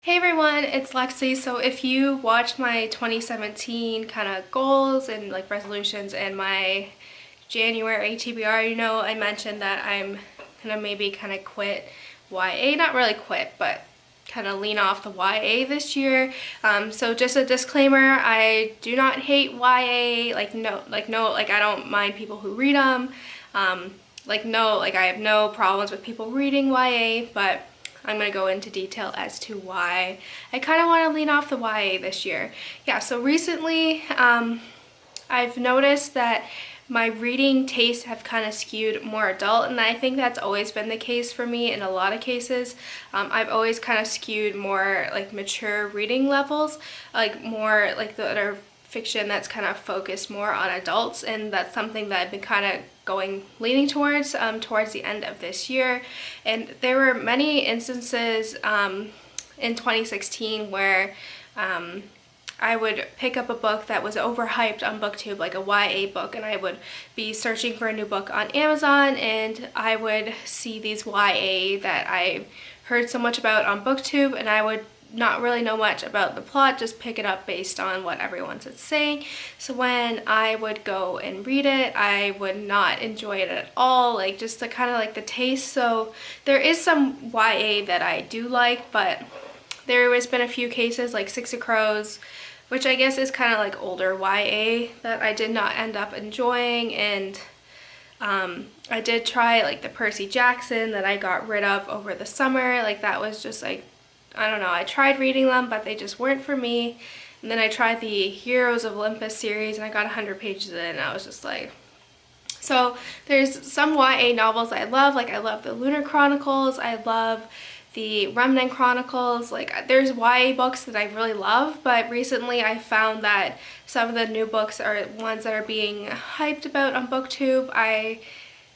Hey everyone, it's Lexi. So if you watched my 2017 kind of goals and like resolutions and my January TBR, you know I mentioned that I'm gonna maybe kind of quit YA, not really quit, but kind of lean off the YA this year. So just a disclaimer, I do not hate YA, like I don't mind people who read them. I have no problems with people reading YA, but I'm going to go into detail as to why I kind of want to lean off the YA this year. Yeah, so recently I've noticed that my reading tastes have kind of skewed more adult, and I think that's always been the case for me in a lot of cases. I've always kind of skewed more like mature reading levels, like more like the other fiction that's kind of focused more on adults, and that's something that I've been kind of leaning towards the end of this year. And there were many instances in 2016 where I would pick up a book that was overhyped on BookTube, like a YA book, and I would be searching for a new book on Amazon, and I would see these YA that I heard so much about on BookTube, and I would not really know much about the plot, just pick it up based on what everyone's saying. So when I would go and read it, I would not enjoy it at all, like just the kind of like the taste. So there is some YA that I do like, but there has been a few cases like Six of Crows, which I guess is kind of like older YA, that I did not end up enjoying. And I did try like the Percy Jackson that I got rid of over the summer. Like that was just like, I don't know, I tried reading them, but they just weren't for me. And then I tried the Heroes of Olympus series, and I got 100 pages in, and I was just like... So there's some YA novels I love, like I love the Lunar Chronicles, I love the Remnant Chronicles. Like there's YA books that I really love, but recently I found that some of the new books are ones that are being hyped about on BookTube. I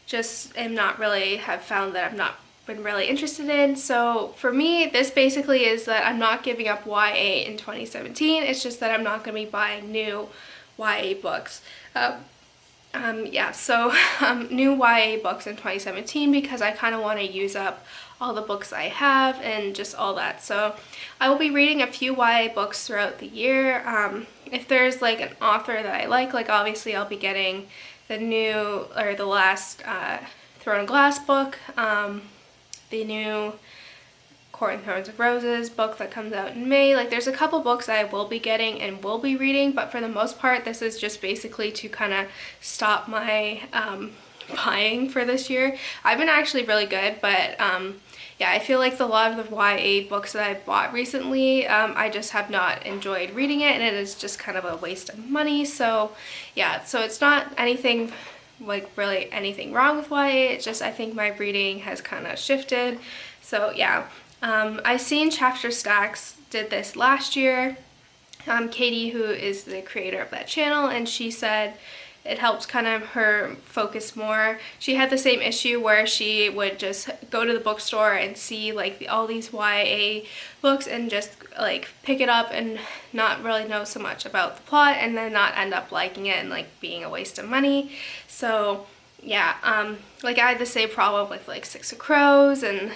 just am not really, have found that I'm not been really interested in. So for me, this basically is that I'm not giving up YA in 2017. It's just that I'm not going to be buying new YA books. New YA books in 2017 because I kind of want to use up all the books I have and just all that. So I will be reading a few YA books throughout the year. If there's like an author that I like obviously I'll be getting the last Throne of Glass book, the new Court and Thorns of Roses book that comes out in May. Like there's a couple books I will be getting and will be reading, but for the most part this is just basically to kind of stop my buying for this year. I've been actually really good, but yeah, I feel like a lot of the YA books that I've bought recently, I just have not enjoyed reading it, and it is just kind of a waste of money. So yeah, so it's not anything like really anything wrong with YA, it's just I think my reading has kind of shifted. So yeah, I've seen Chapter Stacks did this last year. Katie, who is the creator of that channel, and she said it helps kind of her focus more. She had the same issue where she would just go to the bookstore and see like all these YA books and just like pick it up and not really know so much about the plot, and then not end up liking it and like being a waste of money. So yeah, like I had the same problem with like Six of Crows and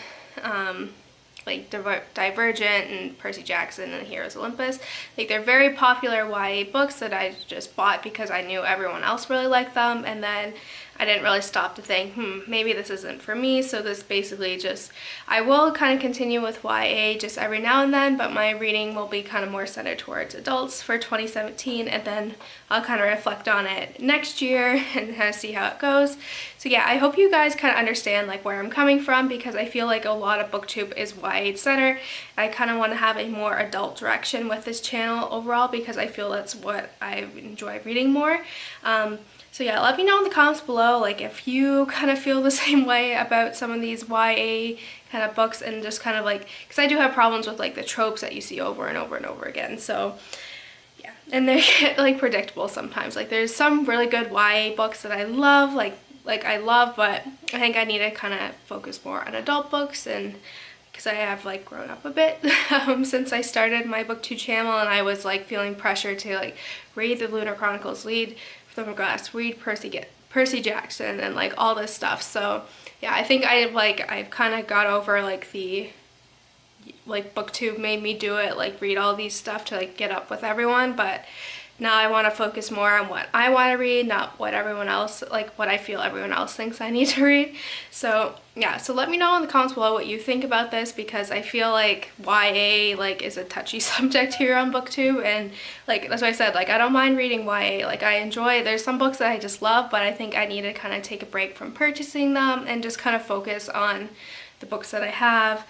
like Divergent and Percy Jackson and Heroes of Olympus. Like they're very popular YA books that I just bought because I knew everyone else really liked them, and then I didn't really stop to think, maybe this isn't for me. So this basically just, I will kind of continue with YA just every now and then, but my reading will be kind of more centered towards adults for 2017, and then I'll kind of reflect on it next year and kind of see how it goes. So yeah, I hope you guys kind of understand like where I'm coming from, because I feel like a lot of BookTube is YA center. I kind of want to have a more adult direction with this channel overall, because I feel that's what I enjoy reading more. So yeah, let me know in the comments below, like if you kind of feel the same way about some of these YA kind of books, and just kind of like, because I do have problems with like the tropes that you see over and over and over again. So yeah, and they get like predictable sometimes. Like there's some really good YA books that I love, but I think I need to kind of focus more on adult books, and because I have like grown up a bit since I started my BookTube channel, and I was like feeling pressure to like read the Lunar Chronicles, read Throne of Glass, read Percy Jackson, and like all this stuff. So yeah, I think I've kind of got over like the like booktube made me do it, like read all these stuff to like get up with everyone, but now I want to focus more on what I want to read, not what everyone else, like what I feel everyone else thinks I need to read. So yeah, so let me know in the comments below what you think about this, because I feel like YA like is a touchy subject here on booktube, and like that's why I said, like I don't mind reading YA, like I enjoy, there's some books that I just love, but I think I need to kind of take a break from purchasing them and just kind of focus on the books that I have,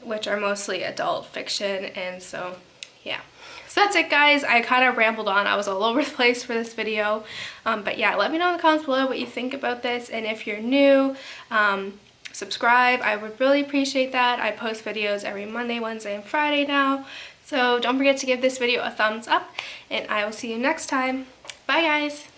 which are mostly adult fiction. And so yeah, so that's it guys. I kind of rambled on, I was all over the place for this video, but yeah, let me know in the comments below what you think about this, and if you're new, subscribe, I would really appreciate that. I post videos every Monday, Wednesday, and Friday now, so don't forget to give this video a thumbs up, and I will see you next time. Bye guys!